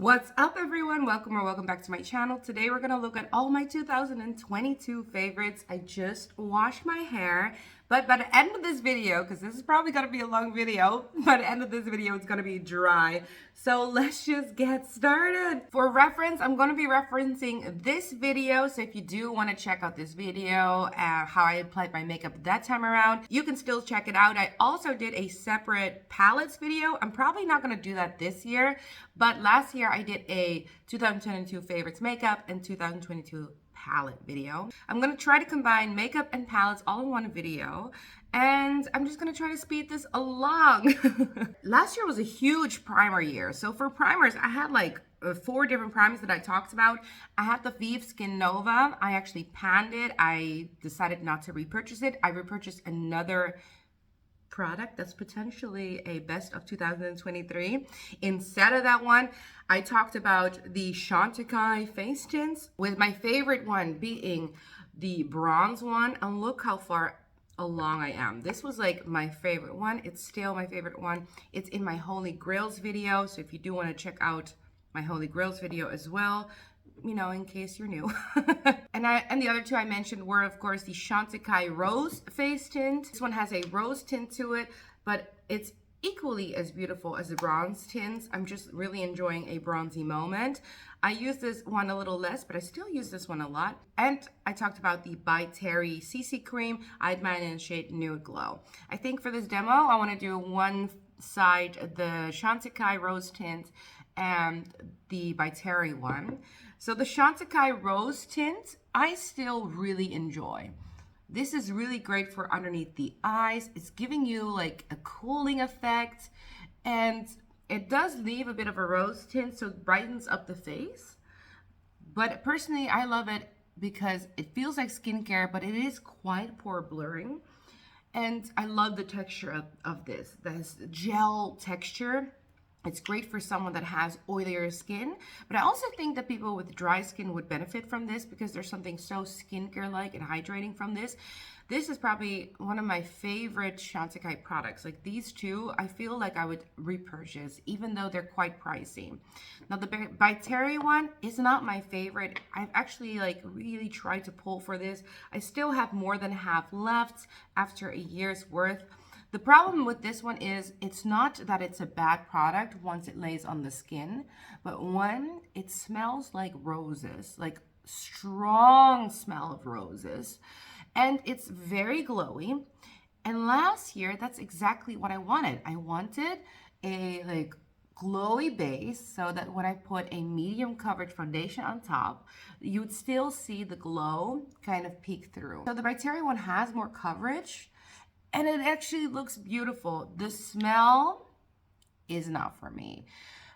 What's up, everyone? Welcome back to my channel. Today we're gonna look at all my 2022 favorites. I just washed my hair, but by the end of this video, because this is probably gonna be a long video, by the end of this video it's gonna be dry. So let's just get started. For reference, I'm gonna be referencing this video, so if you do want to check out this video, how I applied my makeup that time around, you can still check it out. I also did a separate palettes video. I'm probably not gonna do that this year, but last year I did a 2022 favorites makeup and 2022 palette video. I'm gonna try to combine makeup and palettes all in one video, and I'm just gonna try to speed this along. Last year was a huge primer year. So for primers, I had like 4 different primers that I talked about. I had the Vive Skin Nova. I actually panned it. I decided not to repurchase it. I repurchased another product that's potentially a best of 2023. Instead of that one, I talked about the Chantecaille face tints, with my favorite one being the bronze one. And look how far along I am. This was like my favorite one. It's still my favorite one. It's in my Holy Grails video, so if you do want to check out my Holy Grails video as well, you know, in case you're new. and the other two I mentioned were, of course, the Chantecaille Rose face tint. This one has a rose tint to it, but it's equally as beautiful as the bronze tints. I'm just really enjoying a bronzy moment. I use this one a little less, but I still use this one a lot. And I talked about the By Terry CC cream. I had mine in the shade Nude Glow. I think for this demo, I want to do one side, the Chantecaille Rose tint and the By Terry one. So the Chantecaille Rose tint, I still really enjoy. This is really great for underneath the eyes. It's giving you like a cooling effect, and it does leave a bit of a rose tint, so it brightens up the face. But personally, I love it because it feels like skincare, but it is quite pore blurring. And I love the texture of this. This gel texture. It's great for someone that has oilier skin, but I also think that people with dry skin would benefit from this because there's something so skincare-like and hydrating from this. This is probably one of my favorite Chantecaille products. Like these two, I feel like I would repurchase, even though they're quite pricey. Now the By Terry one is not my favorite. I've actually like really tried to pull for this. I still have more than half left after a year's worth. The problem with this one is it's not that it's a bad product once it lays on the skin, but one, it smells like roses, like strong smell of roses, and it's very glowy. And last year, that's exactly what I wanted. I wanted a like glowy base so that when I put a medium coverage foundation on top, you would still see the glow kind of peek through. So the By Terry one has more coverage, and it actually looks beautiful. The smell is not for me.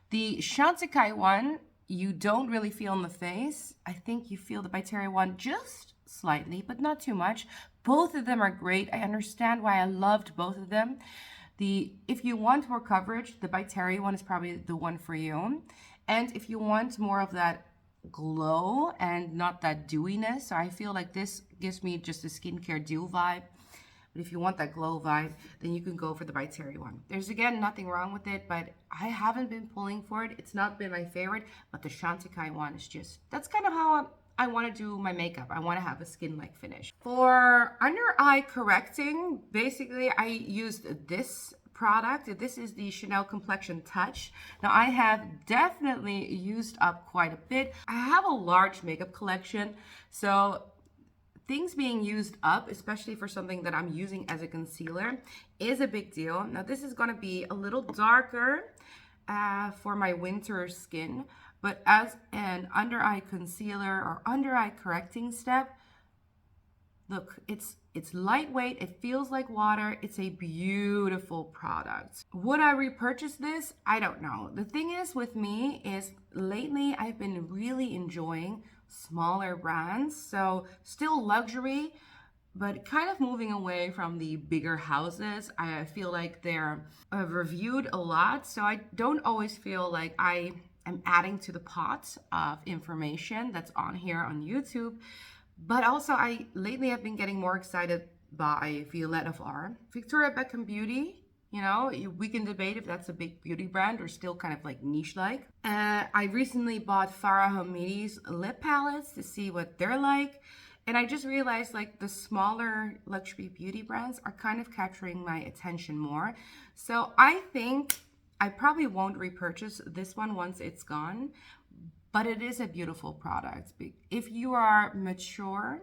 The Chantecaille one, you don't really feel in the face. I think you feel the By Terry one just slightly, but not too much. Both of them are great. I understand why I loved both of them. If you want more coverage, the By Terry one is probably the one for you. And if you want more of that glow and not that dewiness, so I feel like this gives me just a skincare dew vibe. But if you want that glow vibe, then you can go for the By Terry one. There's, again, nothing wrong with it, but I haven't been pulling for it. It's not been my favorite, but the Chantecaille one is just, that's kind of how I want to do my makeup. I want to have a skin-like finish. For under eye correcting, basically, I used this product. This is the Chanel Complexion Touch. Now, I have definitely used up quite a bit. I have a large makeup collection, so things being used up, especially for something that I'm using as a concealer, is a big deal. Now this is gonna be a little darker for my winter skin, but as an under eye concealer or under eye correcting step, look, it's lightweight, it feels like water, it's a beautiful product. Would I repurchase this? I don't know. The thing is with me is lately I've been really enjoying smaller brands, so still luxury, but kind of moving away from the bigger houses. I feel like they're reviewed a lot, so I don't always feel like I am adding to the pot of information that's on here on YouTube. But also lately I've been getting more excited by Violet of R. Victoria Beckham Beauty You know, we can debate if that's a big beauty brand or still kind of like niche-like. I recently bought Farah Hamidi's lip palettes to see what they're like. And I just realized like the smaller luxury beauty brands are kind of capturing my attention more. So I think I probably won't repurchase this one once it's gone, but it is a beautiful product. If you are mature,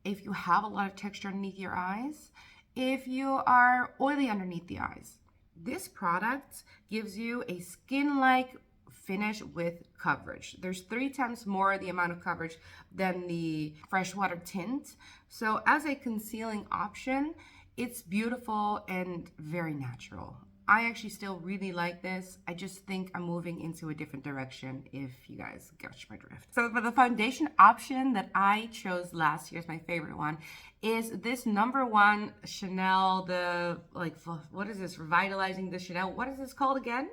if you have a lot of texture underneath your eyes, if you are oily underneath the eyes, this product gives you a skin-like finish with coverage. There's 3 times more the amount of coverage than the freshwater tint. So as a concealing option, it's beautiful and very natural. I actually still really like this. I just think I'm moving into a different direction, if you guys catch my drift. So for the foundation option that I chose last year as my favorite one is this #1 Chanel, what is this? Revitalizing the Chanel. What is this called again?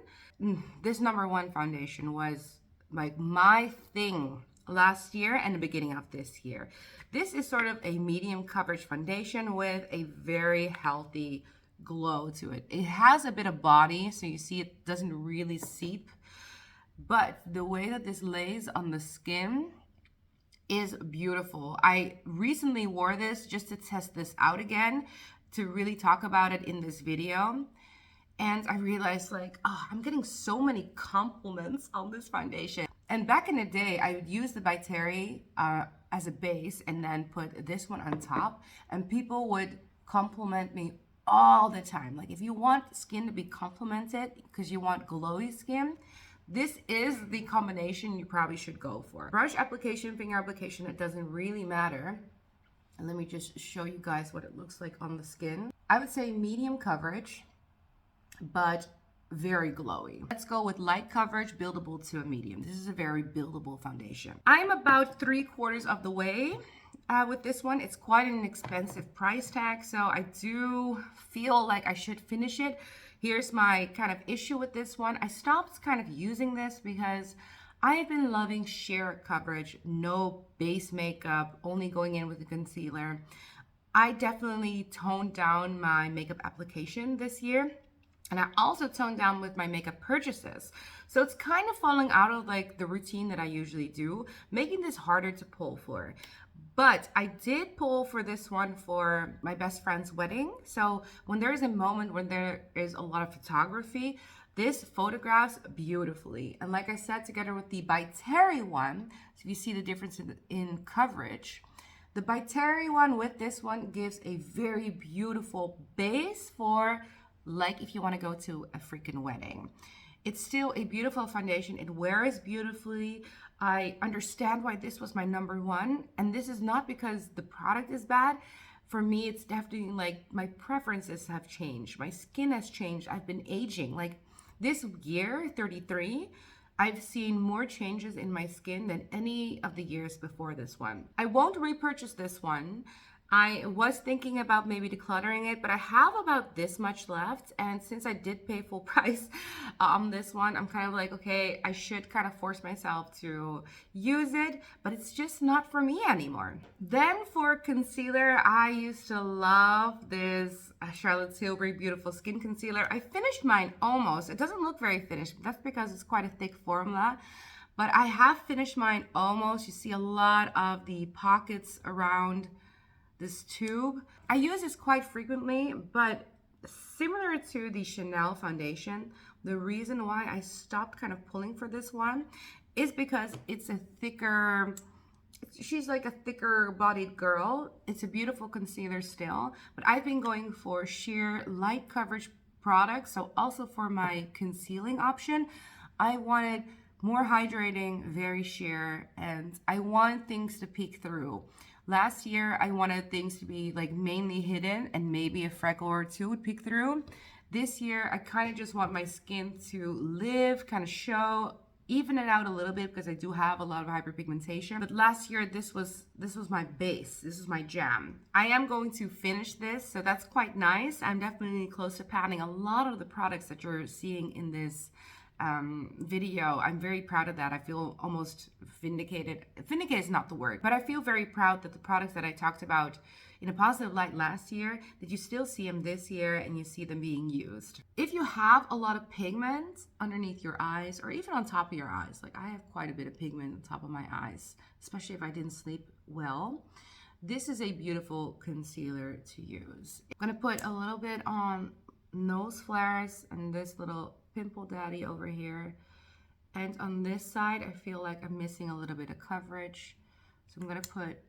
This #1 foundation was like my thing last year and the beginning of this year. This is sort of a medium coverage foundation with a very healthy glow to it. It has a bit of body, so you see it doesn't really seep, but the way that this lays on the skin is beautiful. I recently wore this just to test this out again, to really talk about it in this video. And I realized like, oh, I'm getting so many compliments on this foundation. And back in the day, I would use the Atelier as a base and then put this one on top, and people would compliment me all the time. Like, if you want skin to be complimented because you want glowy skin, this is the combination you probably should go for. Brush application, finger application, it doesn't really matter. And let me just show you guys what it looks like on the skin. I would say medium coverage, but very glowy. Let's go with light coverage, buildable to a medium. This is a very buildable foundation. I'm about 3/4 of the way with this one. It's quite an expensive price tag, so I do feel like I should finish it. Here's my kind of issue with this one. I stopped kind of using this because I've been loving sheer coverage, no base makeup, only going in with a concealer. I definitely toned down my makeup application this year. And I also toned down with my makeup purchases. So it's kind of falling out of like the routine that I usually do, making this harder to pull for. But I did pull for this one for my best friend's wedding. So when there is a moment when there is a lot of photography, this photographs beautifully. And like I said, together with the Atelier one, so you see the difference in coverage. The Atelier one with this one gives a very beautiful base for like if you want to go to a freaking wedding. It's still a beautiful foundation. It wears beautifully. I understand why this was my #1, and this is not because the product is bad. For me, it's definitely like my preferences have changed. My skin has changed. I've been aging. Like this year, 33, I've seen more changes in my skin than any of the years before this one. I won't repurchase this one. I was thinking about maybe decluttering it, but I have about this much left. And since I did pay full price on this one, I'm kind of like, okay, I should kind of force myself to use it, but it's just not for me anymore. Then for concealer, I used to love this Charlotte Tilbury Beautiful Skin Concealer. I finished mine almost. It doesn't look very finished, but that's because it's quite a thick formula. But I have finished mine almost. You see a lot of the pockets around this tube. I use this quite frequently, but similar to the Chanel foundation, the reason why I stopped kind of pulling for this one is because it's a thicker, she's like a thicker bodied girl. It's a beautiful concealer still, but I've been going for sheer light coverage products. So also for my concealing option, I wanted more hydrating, very sheer, and I want things to peek through. Last year, I wanted things to be like mainly hidden and maybe a freckle or two would peek through. This year, I kind of just want my skin to live, kind of show, even it out a little bit because I do have a lot of hyperpigmentation. But last year, this was my base. This is my jam. I am going to finish this, so that's quite nice. I'm definitely close to panning a lot of the products that you're seeing in this video. I'm very proud of that. I feel almost vindicated. Vindicated is not the word, but I feel very proud that the products that I talked about in a positive light last year, that you still see them this year and you see them being used. If you have a lot of pigment underneath your eyes or even on top of your eyes, like I have quite a bit of pigment on top of my eyes, especially if I didn't sleep well, this is a beautiful concealer to use. I'm gonna put a little bit on nose flares and this little pimple daddy over here. And on this side, I feel like I'm missing a little bit of coverage. So I'm gonna put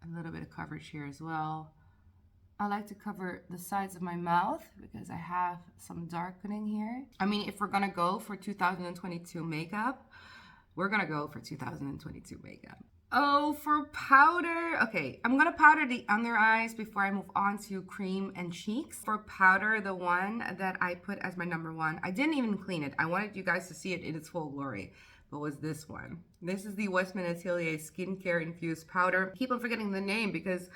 a little bit of coverage here as well. I like to cover the sides of my mouth because I have some darkening here. I mean, if we're gonna go for 2022 makeup, we're gonna go for 2022 makeup. Oh, for powder. Okay, I'm gonna powder the under eyes before I move on to cream and cheeks. For powder, the one that I put as my number one, I didn't even clean it. I wanted you guys to see it in its full glory, but was this one. This is the Westman Atelier Skincare Infused Powder. I keep on forgetting the name because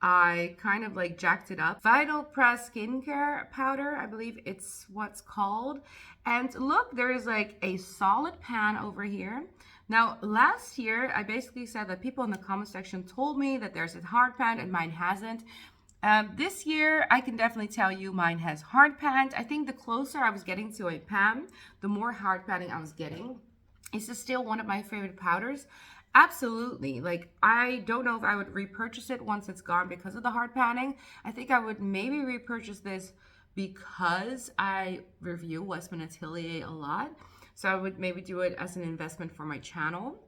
I kind of like jacked it up. Vital Press Skincare Powder, I believe it's what's called. And look, there is like a solid pan over here. Now, last year, I basically said that people in the comment section told me that there's a hard pan and mine hasn't. This year, I can definitely tell you mine has hard pan. I think the closer I was getting to a pan, the more hard panning I was getting. Is this still one of my favorite powders? Absolutely. Like, I don't know if I would repurchase it once it's gone because of the hard panning. I think I would maybe repurchase this because I review Westman Atelier a lot. So I would maybe do it as an investment for my channel.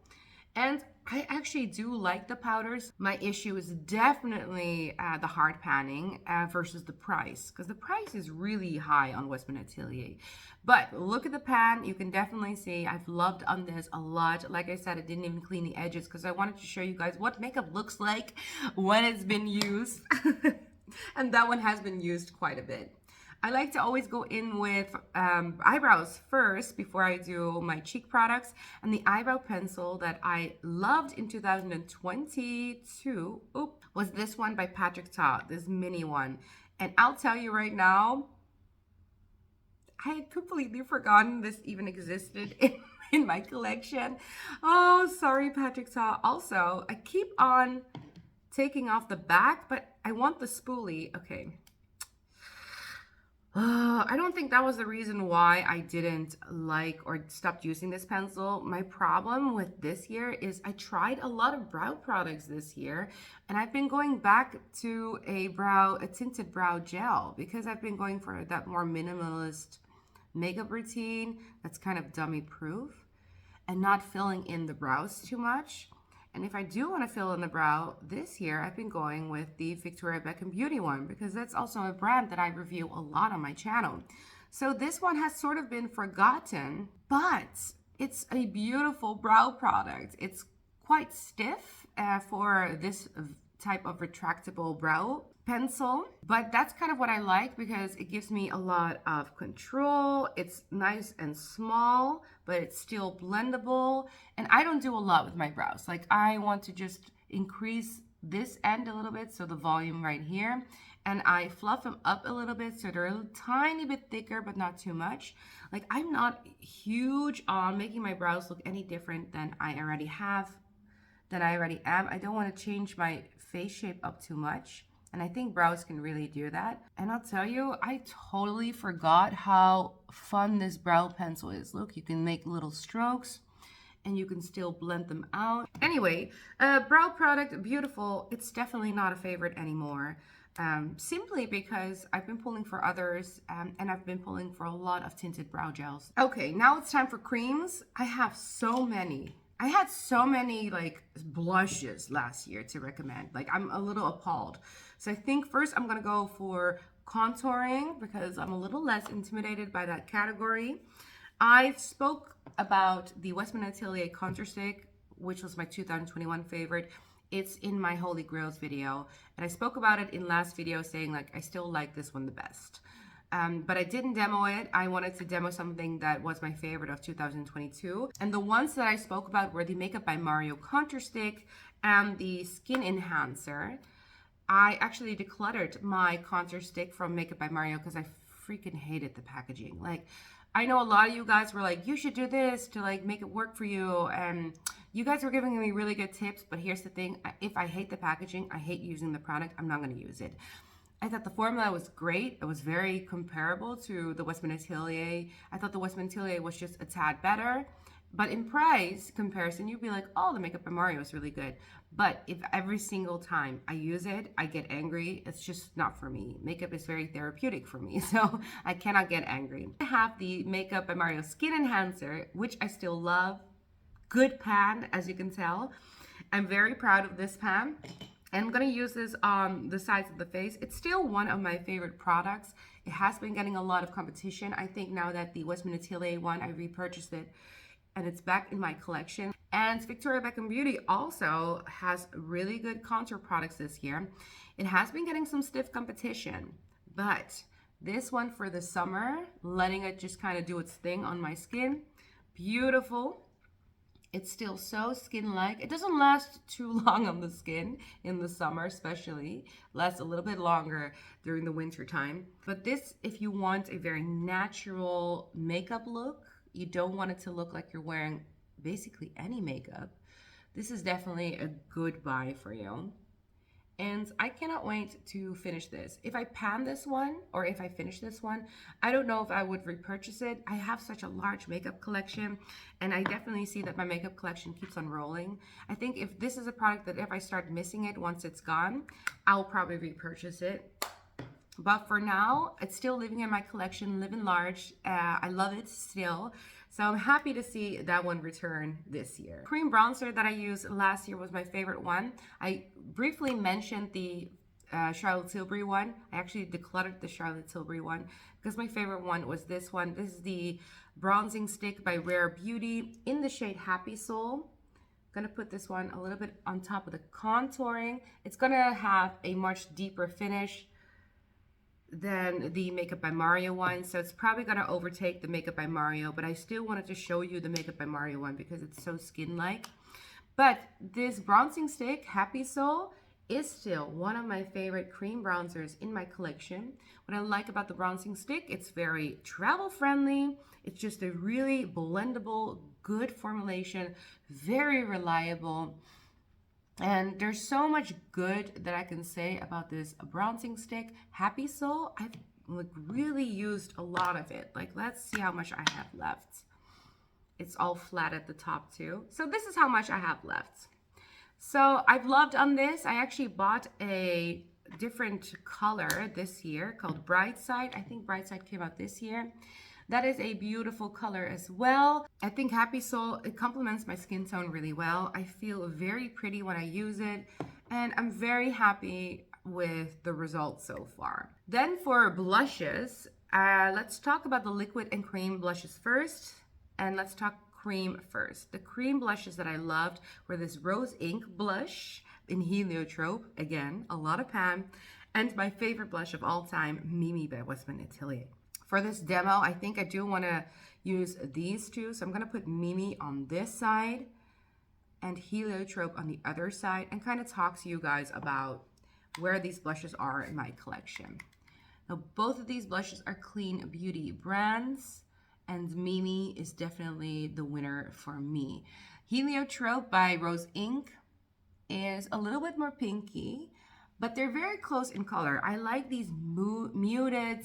And I actually do like the powders. My issue is definitely the hard panning versus the price, because the price is really high on Westman Atelier. But look at the pan. You can definitely see I've loved on this a lot. Like I said, I didn't even clean the edges because I wanted to show you guys what makeup looks like when it's been used. And that one has been used quite a bit. I like to always go in with eyebrows first before I do my cheek products. And the eyebrow pencil that I loved in 2022 was this one by Patrick Ta, this mini one. And I'll tell you right now, I had completely forgotten this even existed in my collection. Oh, sorry, Patrick Ta. Also, I keep on taking off the back, but I want the spoolie. Okay. I don't think that was the reason why I didn't like or stopped using this pencil. My problem with this year is I tried a lot of brow products this year, and I've been going back to a tinted brow gel because I've been going for that more minimalist makeup routine that's kind of dummy proof and not filling in the brows too much. And if I do want to fill in the brow this year, I've been going with the Victoria Beckham Beauty one because that's also a brand that I review a lot on my channel. So this one has sort of been forgotten, but it's a beautiful brow product. It's quite stiff for this type of retractable brow pencil, but that's kind of what I like because it gives me a lot of control. It's nice and small, but it's still blendable. And I don't do a lot with my brows. Like, I want to just increase this end a little bit, so the volume right here, and I fluff them up a little bit so they're a tiny bit thicker, but not too much. Like, I'm not huge on making my brows look any different than I already have, than I already am. I don't want to change my face shape up too much. And I think brows can really do that. And I'll tell you, I totally forgot how fun this brow pencil is. Look, you can make little strokes and you can still blend them out. Anyway, brow product, beautiful. It's definitely not a favorite anymore. Simply because I've been pulling for others and I've been pulling for a lot of tinted brow gels. Okay, now it's time for creams. I have so many. I had so many like blushes last year to recommend. Like, I'm a little appalled. So I think first I'm gonna go for contouring because I'm a little less intimidated by that category. I spoke about the Westman Atelier contour stick, which was my 2021 favorite. It's in my Holy Grails video. And I spoke about it in last video saying like, I still like this one the best. But I didn't demo it. I wanted to demo something that was my favorite of 2022. And the ones that I spoke about were the Makeup by Mario Contour Stick and the Skin Enhancer. I actually decluttered my contour stick from Makeup by Mario because I freaking hated the packaging. Like, I know a lot of you guys were like, you should do this to like make it work for you. And you guys were giving me really good tips. But here's the thing. If I hate the packaging, I hate using the product, I'm not going to use it. I thought the formula was great. It was very comparable to the Westman Atelier. I thought the Westman Atelier was just a tad better. But in price comparison, you'd be like, oh, the Makeup by Mario is really good. But if every single time I use it, I get angry, it's just not for me. Makeup is very therapeutic for me, so I cannot get angry. I have the Makeup by Mario Skin Enhancer, which I still love. Good pan, as you can tell. I'm very proud of this pan. And I'm going to use this on the sides of the face. It's still one of my favorite products. It has been getting a lot of competition. I think now that the Westman Atelier one, I repurchased it and it's back in my collection. And Victoria Beckham Beauty also has really good contour products this year. It has been getting some stiff competition, but this one for the summer, letting it just kind of do its thing on my skin. Beautiful. It's still so skin-like. It doesn't last too long on the skin in the summer, especially. Lasts a little bit longer during the winter time. But this, if you want a very natural makeup look, you don't want it to look like you're wearing basically any makeup, this is definitely a good buy for you. And I cannot wait to finish this. If I pan this one, or if I finish this one, I don't know if I would repurchase it. I have such a large makeup collection, and I definitely see that my makeup collection keeps on rolling. I think if this is a product that if I start missing it once it's gone, I'll probably repurchase it. But for now, it's still living in my collection, living large. I love it still. So I'm happy to see that one return this year. Cream bronzer that I used last year was my favorite one. I briefly mentioned the Charlotte Tilbury one. I actually decluttered the Charlotte Tilbury one because my favorite one was this one. This is the bronzing stick by Rare Beauty in the shade Happy Soul. I'm gonna put this one a little bit on top of the contouring. It's gonna have a much deeper finish than the Makeup by Mario one, so it's probably going to overtake the Makeup by Mario, but I still wanted to show you the Makeup by Mario one because it's so skin-like. But this bronzing stick, Happy Soul, is still one of my favorite cream bronzers in my collection. What I like about the bronzing stick, it's very travel-friendly. It's just a really blendable, good formulation, very reliable. And there's so much good that I can say about this bronzing stick. Happy Soul, I've like really used a lot of it. Like, let's see how much I have left. It's all flat at the top too. So this is how much I have left. So I've loved on this. I actually bought a different color this year called Bright Side. I think Bright Side came out this year. That is a beautiful color as well. I think Happy Soul, it complements my skin tone really well. I feel very pretty when I use it, and I'm very happy with the results so far. Then for blushes, let's talk about the liquid and cream blushes first, and let's talk cream first. The cream blushes that I loved were this Rose Ink blush in Heliotrope, again, a lot of pan, and my favorite blush of all time, Mimi by Westman Atelier. For this demo, I think I do want to use these two. So I'm going to put Mimi on this side and Heliotrope on the other side and kind of talk to you guys about where these blushes are in my collection. Now, both of these blushes are clean beauty brands, and Mimi is definitely the winner for me. Heliotrope by Rose Ink is a little bit more pinky, but they're very close in color. I like these muted,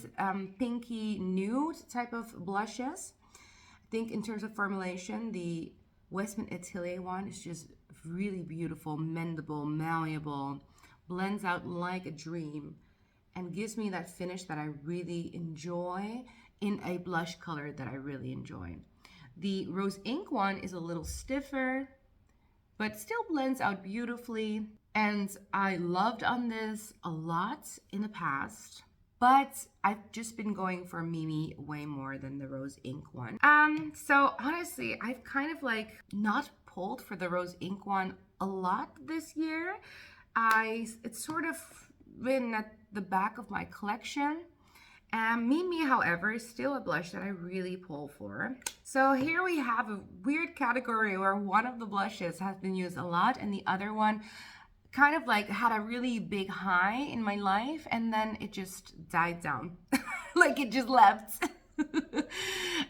pinky nude type of blushes. I think in terms of formulation, the Westman Atelier one is just really beautiful, mendable, malleable, blends out like a dream, and gives me that finish that I really enjoy in a blush color that I really enjoy. The Rose Ink one is a little stiffer, but still blends out beautifully. And I loved on this a lot in the past, but I've just been going for Mimi way more than the Rose Ink one. So honestly, I've kind of like not pulled for the Rose Ink one a lot this year. It's sort of been at the back of my collection. Mimi, however, is still a blush that I really pull for. So here we have a weird category where one of the blushes has been used a lot and the other one kind of like had a really big high in my life and then it just died down. Like it just left.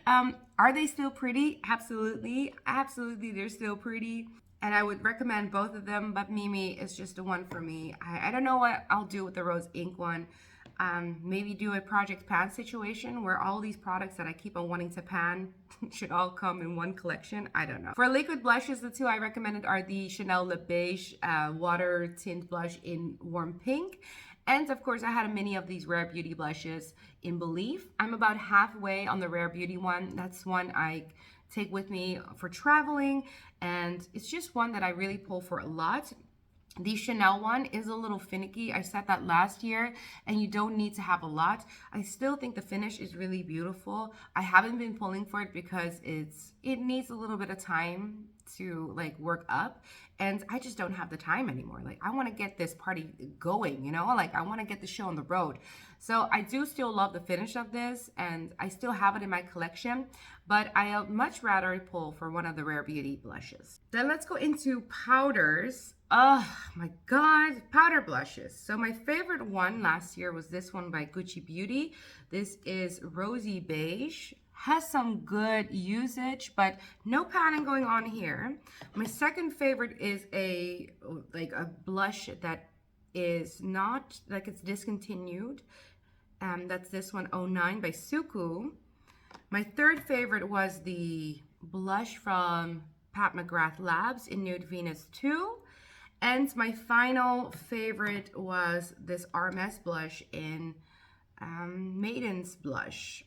Are they still pretty? Absolutely. Absolutely, they're still pretty. And I would recommend both of them, but Mimi is just the one for me. I don't know what I'll do with the rose ink one. Maybe do a project pan situation where all these products that I keep on wanting to pan should all come in one collection. I don't know. For liquid blushes, the two I recommended are the Chanel Le Beige water tint blush in warm pink. And of course, I had a mini of these Rare Beauty blushes in Belief. I'm about halfway on the Rare Beauty one. That's one I take with me for traveling, and it's just one that I really pull for a lot. The Chanel one is a little finicky. I said that last year, and you don't need to have a lot. I still think the finish is really beautiful. I haven't been pulling for it because it needs a little bit of time to like work up, and I just don't have the time anymore. Like, I want to get this party going, you know, like I want to get the show on the road. So I do still love the finish of this, and I still have it in my collection, but I'll much rather pull for one of the Rare Beauty blushes. Then let's go into powders. Oh my God, powder blushes. So my favorite one last year was this one by Gucci Beauty. This is Rosy Beige. Has some good usage, but no padding going on here. My second favorite is a blush that is not, like, it's discontinued. That's this one, 09 by Suku. My third favorite was the blush from Pat McGrath Labs in Nude Venus 2. And my final favorite was this RMS blush in Maiden's Blush.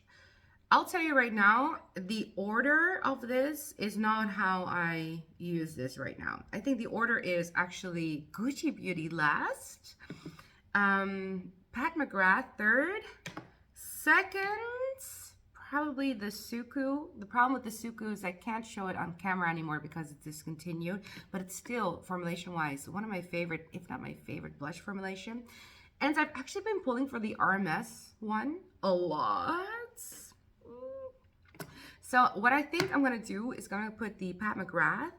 I'll tell you right now, the order of this is not how I use this right now. I think the order is actually Gucci Beauty last, Pat McGrath third, second, probably the Suku. The problem with the Suku is I can't show it on camera anymore because it's discontinued, but it's still, formulation-wise, one of my favorite, if not my favorite blush formulation. And I've actually been pulling for the RMS one a lot. So what I think I'm gonna do is gonna put the Pat McGrath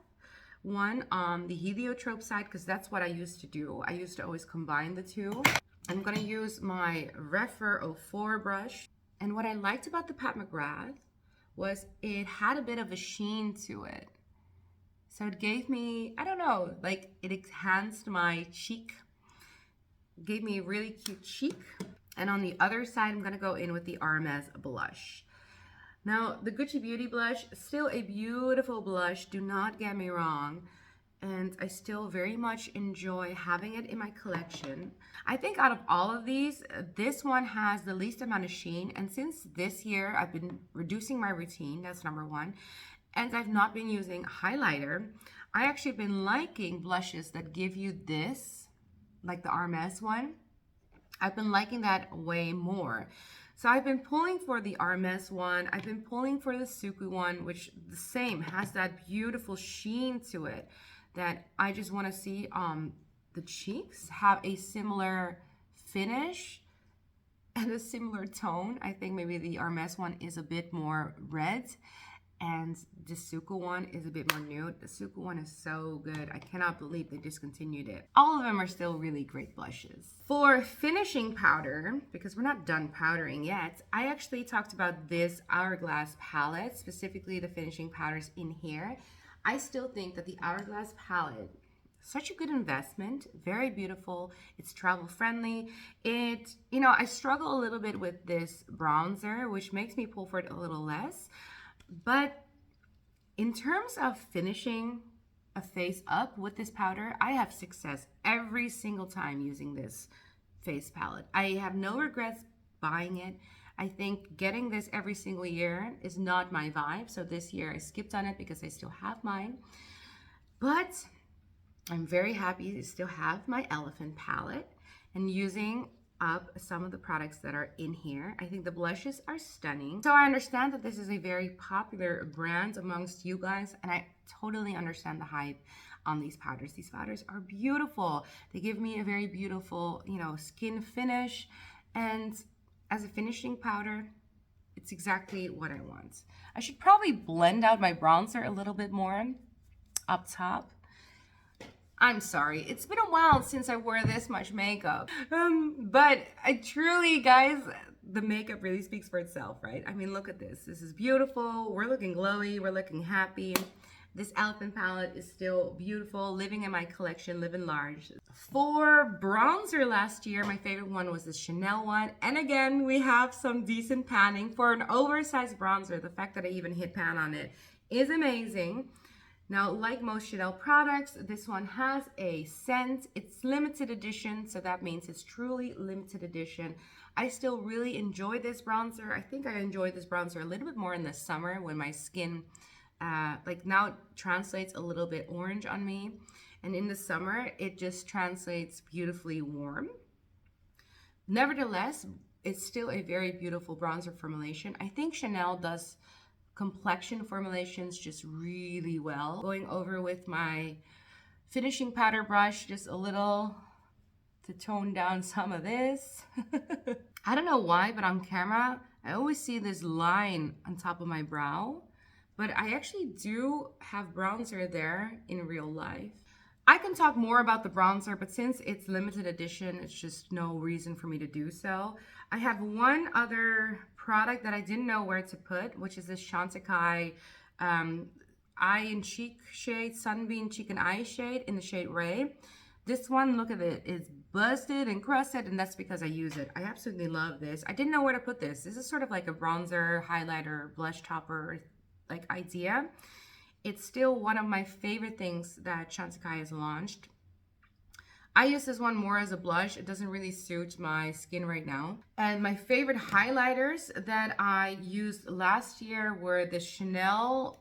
one on the heliotrope side, because that's what I used to do. I used to always combine the two. I'm gonna use my Refer 04 brush. And what I liked about the Pat McGrath was it had a bit of a sheen to it. So it gave me, I don't know, like it enhanced my cheek. Gave me a really cute cheek. And on the other side, I'm gonna go in with the RMS blush. Now, the Gucci Beauty blush, still a beautiful blush, do not get me wrong. And I still very much enjoy having it in my collection. I think out of all of these, this one has the least amount of sheen. And since this year, I've been reducing my routine, that's number one. And I've not been using highlighter. I actually have been liking blushes that give you this, like the RMS one. I've been liking that way more. So I've been pulling for the RMS one. I've been pulling for the Suku one, which the same has that beautiful sheen to it that I just want to see the cheeks have a similar finish and a similar tone. I think maybe the RMS one is a bit more red and the Suku one is a bit more nude. The Suku one is so good. I cannot believe they discontinued it. All of them are still really great blushes. For finishing powder, because we're not done powdering yet, I actually talked about this Hourglass palette, specifically the finishing powders in here. I still think that the Hourglass palette, such a good investment, very beautiful. It's travel friendly. It, you know, I struggle a little bit with this bronzer, which makes me pull for it a little less. But in terms of finishing a face up with this powder, I have success every single time using this face palette. I have no regrets buying it. I think getting this every single year is not my vibe. So this year I skipped on it because I still have mine. But I'm very happy to still have my Elephant palette and using up some of the products that are in here. I think the blushes are stunning. So I understand that this is a very popular brand amongst you guys, and I totally understand the hype on these powders. These powders are beautiful. They give me a very beautiful, you know, skin finish, and as a finishing powder, it's exactly what I want. I should probably blend out my bronzer a little bit more up top. I'm sorry, it's been a while since I wore this much makeup. But I truly, guys, the makeup really speaks for itself, right? I mean, look at this. This is beautiful. We're looking glowy. We're looking happy. This elephant palette is still beautiful, living in my collection, living large. For bronzer last year, my favorite one was the Chanel one. And again, we have some decent panning. For an oversized bronzer, the fact that I even hit pan on it is amazing. Now, like most Chanel products, this one has a scent. It's limited edition, so that means it's truly limited edition. I still really enjoy this bronzer. I think I enjoy this bronzer a little bit more in the summer when my skin like now it translates a little bit orange on me, and in the summer it just translates beautifully warm. Nevertheless, it's still a very beautiful bronzer formulation. I think Chanel does complexion formulations just really well. Going over with my finishing powder brush just a little to tone down some of this. I don't know why, but on camera I always see this line on top of my brow. But I actually do have bronzer there in real life. I can talk more about the bronzer, but since it's limited edition, it's just no reason for me to do so. I have one other product that I didn't know where to put, which is this Chantecaille Eye and Cheek shade, Sunbeam Cheek and Eye shade in the shade Ray. This one, look at it, it's busted and crusted, and that's because I use it. I absolutely love this. I didn't know where to put this. This is sort of like a bronzer, highlighter, blush topper like idea. It's still one of my favorite things that Chantecaille has launched. I use this one more as a blush. It doesn't really suit my skin right now. And my favorite highlighters that I used last year were the Chanel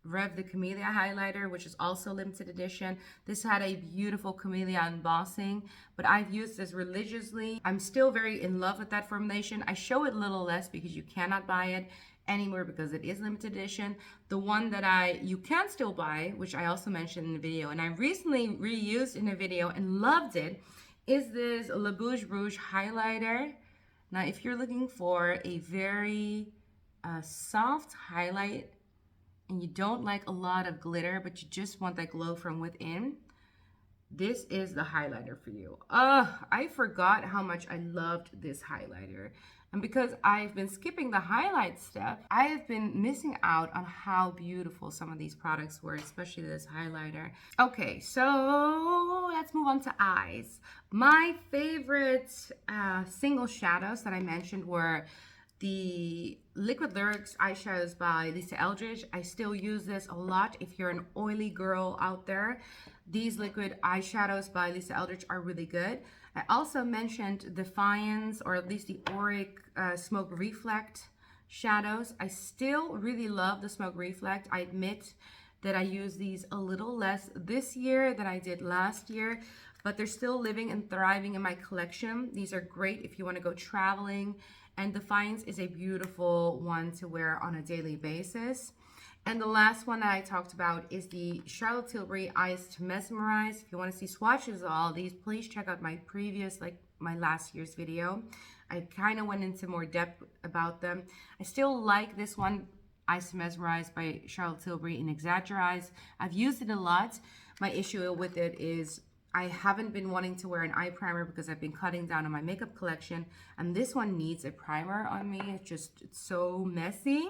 Rev the Camellia highlighter, which is also limited edition. This had a beautiful camellia embossing, but I've used this religiously. I'm still very in love with that formulation. I show it a little less because you cannot buy it anywhere because it is limited edition. The one that you can still buy, which I also mentioned in the video and I recently reused in a video and loved it, is this Le Bouge Rouge highlighter. Now if you're looking for a very soft highlight and you don't like a lot of glitter but you just want that glow from within, this is the highlighter for you. I forgot how much I loved this highlighter. And because I've been skipping the highlight step, I have been missing out on how beautiful some of these products were, especially this highlighter. Okay, so let's move on to eyes. My favorite single shadows that I mentioned were the Liquid Lyrics eyeshadows by Lisa Eldridge. I still use this a lot if you're an oily girl out there. These liquid eyeshadows by Lisa Eldridge are really good. I also mentioned Defiance, or at least the Auric Smoke Reflect shadows. I still really love the Smoke Reflect. I admit that I use these a little less this year than I did last year, but they're still living and thriving in my collection. These are great if you want to go traveling, and Defiance is a beautiful one to wear on a daily basis. And the last one that I talked about is the Charlotte Tilbury Eyes to Mesmerize. If you want to see swatches of all these, please check out my previous, like my last year's video. I kind of went into more depth about them. I still like this one, Eyes to Mesmerize by Charlotte Tilbury in Exaggerize. I've used it a lot. My issue with it is I haven't been wanting to wear an eye primer because I've been cutting down on my makeup collection. And this one needs a primer on me. It's so messy.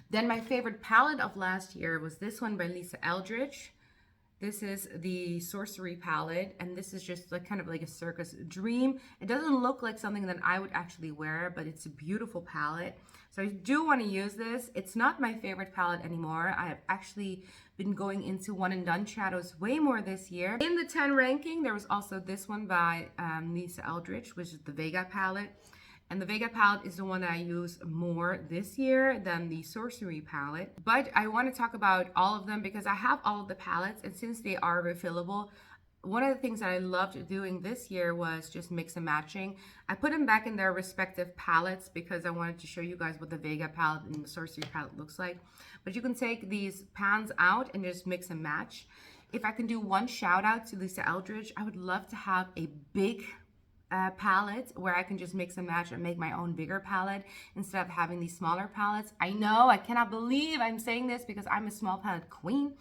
Then my favorite palette of last year was this one by Lisa Eldridge. This is the Sorcery palette, and this is just like kind of like a circus dream. It doesn't look like something that I would actually wear, but it's a beautiful palette. So I do want to use this. It's not my favorite palette anymore. I have actually been going into one and done shadows way more this year. In the 10 ranking, there was also this one by Lisa Eldridge, which is the Vega palette. And the Vega palette is the one that I use more this year than the Sorcery palette. But I want to talk about all of them because I have all of the palettes, and since they are refillable, one of the things that I loved doing this year was just mix and matching. I put them back in their respective palettes because I wanted to show you guys what the Vega palette and the Sorcery palette looks like. But you can take these pans out and just mix and match. If I can do one shout out to Lisa Eldridge, I would love to have a big palette where I can just mix and match and make my own bigger palette instead of having these smaller palettes. I know, I cannot believe I'm saying this because I'm a small palette queen,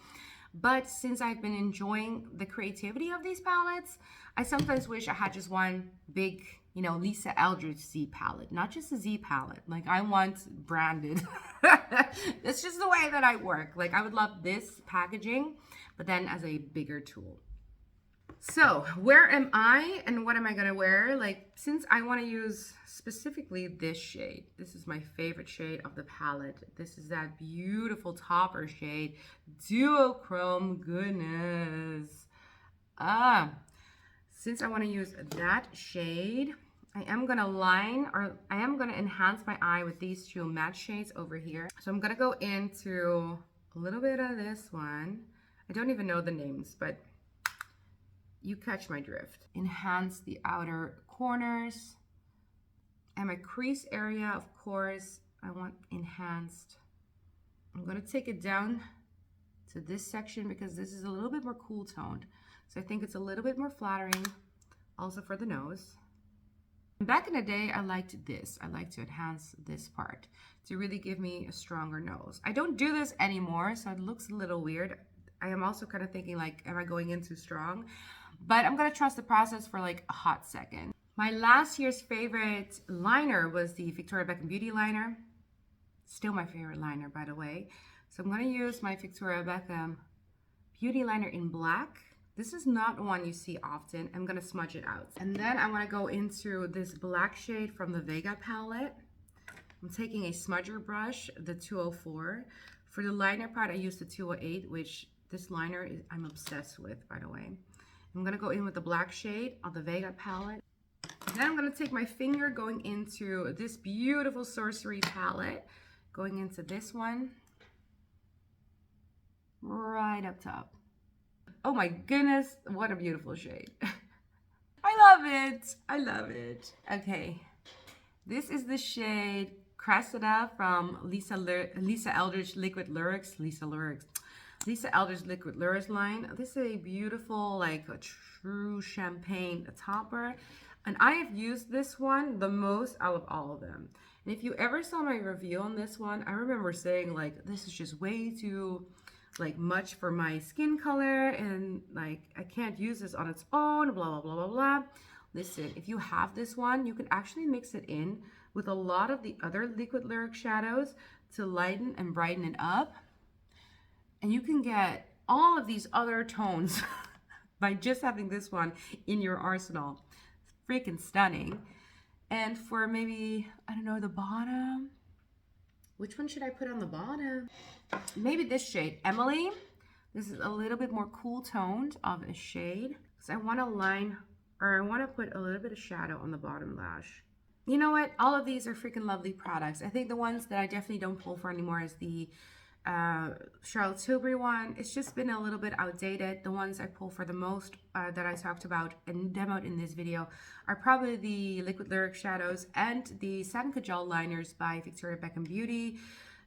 but since I've been enjoying the creativity of these palettes, I sometimes wish I had just one big, you know, Lisa Eldridge Z palette, not just a Z palette. Like, I want branded. It's just the way that I work. Like, I would love this packaging, but then as a bigger tool. So where am I and what am I gonna wear? Like, since I want to use specifically this shade, this is my favorite shade of the palette. This is that beautiful topper shade, duochrome. Goodness. Since I want to use that shade, I am gonna enhance my eye with these two matte shades over here. So I'm gonna go into a little bit of this one. I don't even know the names, but you catch my drift. Enhance the outer corners. And my crease area, of course, I want enhanced. I'm gonna take it down to this section because this is a little bit more cool toned. So I think it's a little bit more flattering, also for the nose. Back in the day, I liked this. I like to enhance this part to really give me a stronger nose. I don't do this anymore, so it looks a little weird. I am also kind of thinking like, am I going in too strong? But I'm gonna trust the process for like a hot second. My last year's favorite liner was the Victoria Beckham Beauty Liner. Still my favorite liner, by the way. So I'm gonna use my Victoria Beckham Beauty Liner in black. This is not one you see often. I'm gonna smudge it out. And then I'm gonna go into this black shade from the Vega palette. I'm taking a smudger brush, the 204. For the liner part, I used the 208, which this liner is, I'm obsessed with, by the way. I'm gonna go in with the black shade of the Vega palette. Then I'm gonna take my finger going into this beautiful Sorcery palette, going into this one, right up top. Oh my goodness, what a beautiful shade. I love it, I love it. Okay, this is the shade Cressida from Lisa Eldridge Liquid Lyrics. Lisa Eldridge Liquid Lyrics line. This is a beautiful, like a true champagne topper. And I have used this one the most out of all of them. And if you ever saw my review on this one, I remember saying like, this is just way too like much for my skin color and like I can't use this on its own, blah, blah, blah, blah, blah. Listen, if you have this one, you can actually mix it in with a lot of the other Liquid Lyric shadows to lighten and brighten it up. And you can get all of these other tones by just having this one in your arsenal. It's freaking stunning. And for maybe, I don't know, the bottom, which one should I put on the bottom? Maybe this shade, Emily. This is a little bit more cool toned of a shade. So I want to line, or I want to put a little bit of shadow on the bottom lash. You know what? All of these are freaking lovely products. I think the ones that I definitely don't pull for anymore is the Charlotte Tilbury one. It's just been a little bit outdated. The ones I pull for the most that I talked about and demoed in this video are probably the Liquid Lyric shadows and the Satin Kajal liners by Victoria Beckham Beauty.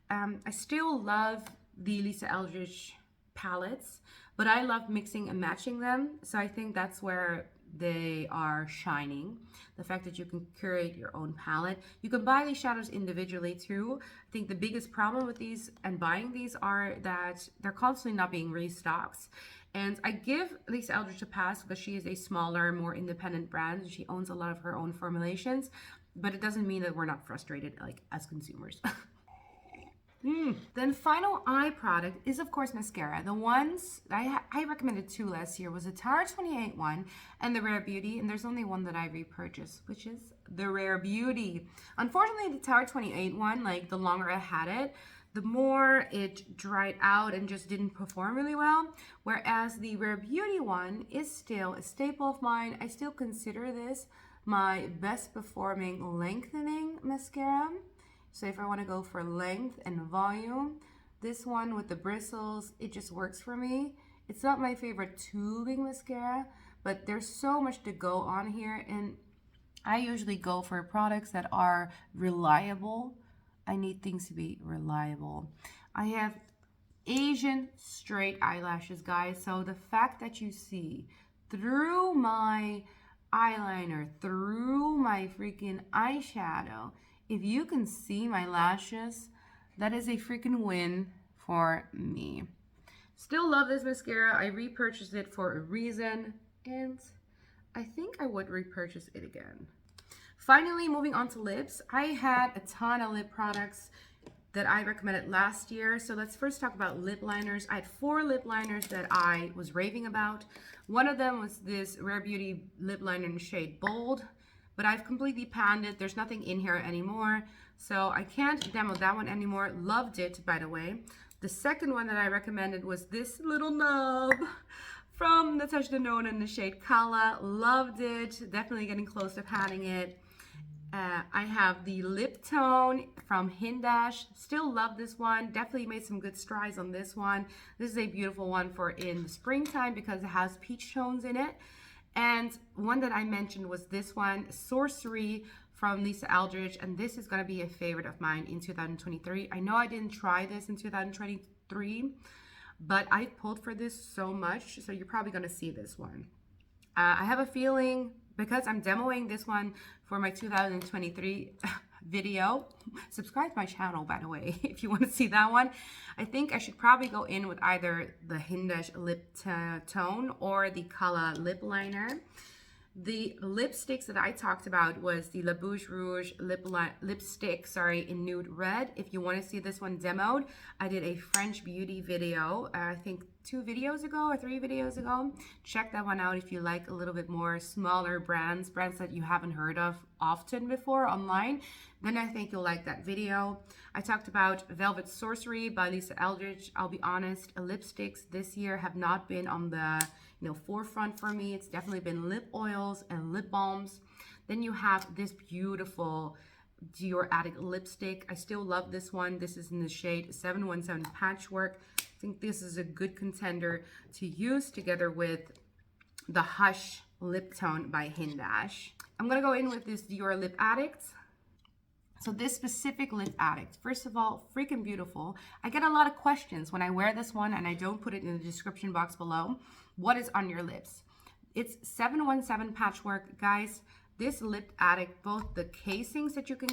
I still love the Lisa Eldridge palettes, but I love mixing and matching them. So I think that's where they are shining. The fact that you can curate your own palette. You can buy these shadows individually too. I think the biggest problem with these and buying these are that they're constantly not being restocked. And I give Lisa Eldridge a pass because she is a smaller, more independent brand. She owns a lot of her own formulations, but it doesn't mean that we're not frustrated like as consumers. Then final eye product is of course mascara. The ones I recommended two last year was the Tower 28 one and the Rare Beauty, and there's only one that I repurchased, which is the Rare Beauty. Unfortunately, the Tower 28 one, like the longer I had it, the more it dried out and just didn't perform really well. Whereas the Rare Beauty one is still a staple of mine. I still consider this my best performing lengthening mascara. So if I want to go for length and volume, this one with the bristles, it just works for me. It's not my favorite tubing mascara, but there's so much to go on here. And I usually go for products that are reliable. I need things to be reliable. I have Asian straight eyelashes, guys. So the fact that you see through my eyeliner, through my freaking eyeshadow, if you can see my lashes, that is a freaking win for me. Still love this mascara. I repurchased it for a reason, and I think I would repurchase it again. Finally, moving on to lips. I had a ton of lip products that I recommended last year. So let's first talk about lip liners. I had 4 lip liners that I was raving about. One of them was this Rare Beauty lip liner in the shade Bold, but I've completely panned it. There's nothing in here anymore, so I can't demo that one anymore. Loved it, by the way. The second one that I recommended was this little nub from Natasha Denona in the shade Kala. Loved it. Definitely getting close to panning it. I have the lip tone from Hindash. Still love this one. Definitely made some good strides on this one. This is a beautiful one for in the springtime because it has peach tones in it. And one that I mentioned was this one, Sorcery from Lisa Eldridge. And this is going to be a favorite of mine in 2023. I know I didn't try this in 2023, but I pulled for this so much. So you're probably going to see this one. I have a feeling, because I'm demoing this one for my 2023 video. Subscribe to my channel, by the way, if you want to see that one. I think I should probably go in with either the Hindash lip tone or the Kala lip liner. The lipsticks that I talked about was the La Bouche Rouge lipstick, in nude red. If you want to see this one demoed, I did a French beauty video, I think 2 videos ago or 3 videos ago. Check that one out if you like a little bit more smaller brands that you haven't heard of often before online. Then I think you'll like that video. I talked about Velvet Sorcery by Lisa Eldridge. I'll be honest, lipsticks this year have not been on the forefront for me. It's definitely been lip oils and lip balms. Then you have this beautiful Dior Addict lipstick. I still love this one. This is in the shade 717 Patchwork. I think this is a good contender to use together with the Hush lip tone by Hindash. I'm gonna go in with this Dior Lip Addict. So this specific Lip Addict, first of all, freaking beautiful. I get a lot of questions when I wear this one and I don't put it in the description box below. What is on your lips? It's 717 Patchwork, guys. This Lip Addict, both the casings that you can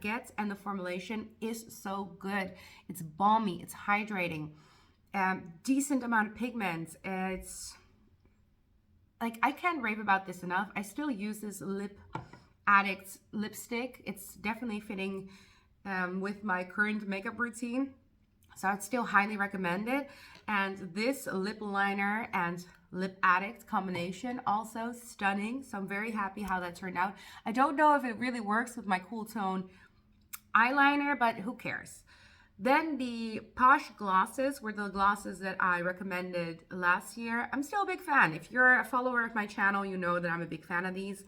get and the formulation is so good. It's balmy, it's hydrating, decent amount of pigments. It's like, I can't rave about this enough. I still use this Lip Addict lipstick. It's definitely fitting with my current makeup routine, so I'd still highly recommend it. And this lip liner and Lip Addict combination, also stunning. So I'm very happy how that turned out. I don't know if it really works with my cool tone eyeliner, but who cares. Then the Posh glosses were the glosses that I recommended last year. I'm still a big fan. If you're a follower of my channel, you know that I'm a big fan of these.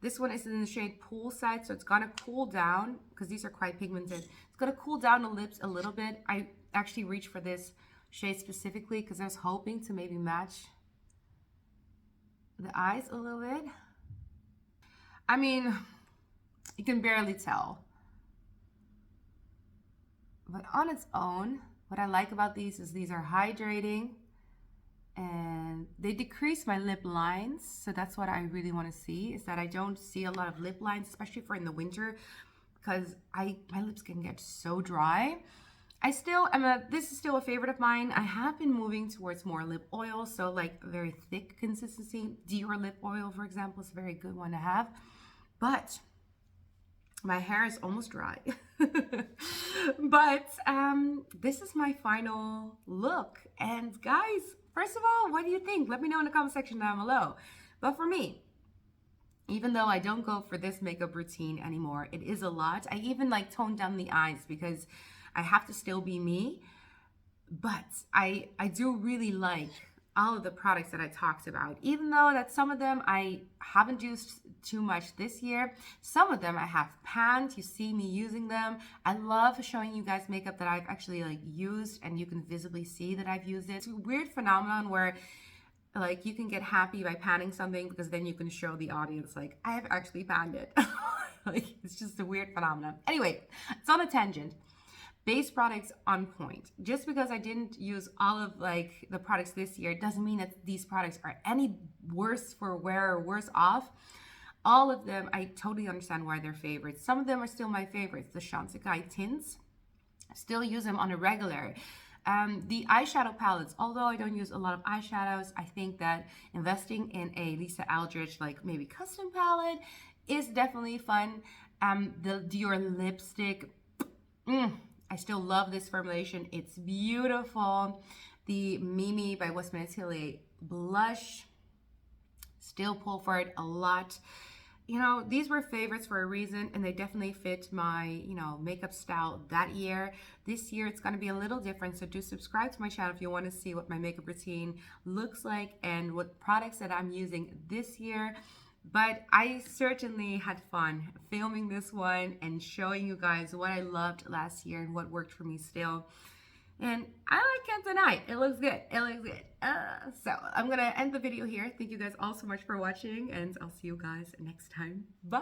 This one is in the shade Poolside, so it's gonna cool down because these are quite pigmented. It's gonna cool down the lips a little bit. I actually reached for this shade specifically because I was hoping to maybe match the eyes a little bit. I mean, you can barely tell. But on its own, what I like about these is these are hydrating and they decrease my lip lines. So that's what I really want to see, is that I don't see a lot of lip lines, especially for in the winter, because my lips can get so dry. This is still a favorite of mine. I have been moving towards more lip oil, so like very thick consistency. Dior lip oil, for example, is a very good one to have. But my hair is almost dry. But this is my final look. And guys, first of all, what do you think? Let me know in the comment section down below. But for me, even though I don't go for this makeup routine anymore, it is a lot. I even like toned down the eyes because I have to still be me. But I do really like all of the products that I talked about, even though that some of them I haven't used too much this year. Some of them I have panned. You see me using them. I love showing you guys makeup that I've actually like used and you can visibly see that I've used it. It's a weird phenomenon where like you can get happy by panning something because then you can show the audience like I have actually panned it. Like it's just a weird phenomenon. Anyway, it's on a tangent. Base products on point. Just because I didn't use all of like the products this year doesn't mean that these products are any worse for wear or worse off. All of them, I totally understand why they're favorites. Some of them are still my favorites. The Chantecaille tints, I still use them on a regular. The eyeshadow palettes, although I don't use a lot of eyeshadows, I think that investing in a Lisa Eldridge like maybe custom palette is definitely fun. The Dior lipstick, I still love this formulation. It's beautiful. The Mimi by Westman Atelier blush, still pull for it a lot. You know, these were favorites for a reason, and they definitely fit my, you know, makeup style that year. This year, it's going to be a little different, so do subscribe to my channel if you want to see what my makeup routine looks like and what products that I'm using this year. But I certainly had fun filming this one and showing you guys what I loved last year and what worked for me still. And I can't deny it looks good. It looks good. So I'm gonna end the video here. Thank you guys all so much for watching, and I'll see you guys next time. Bye.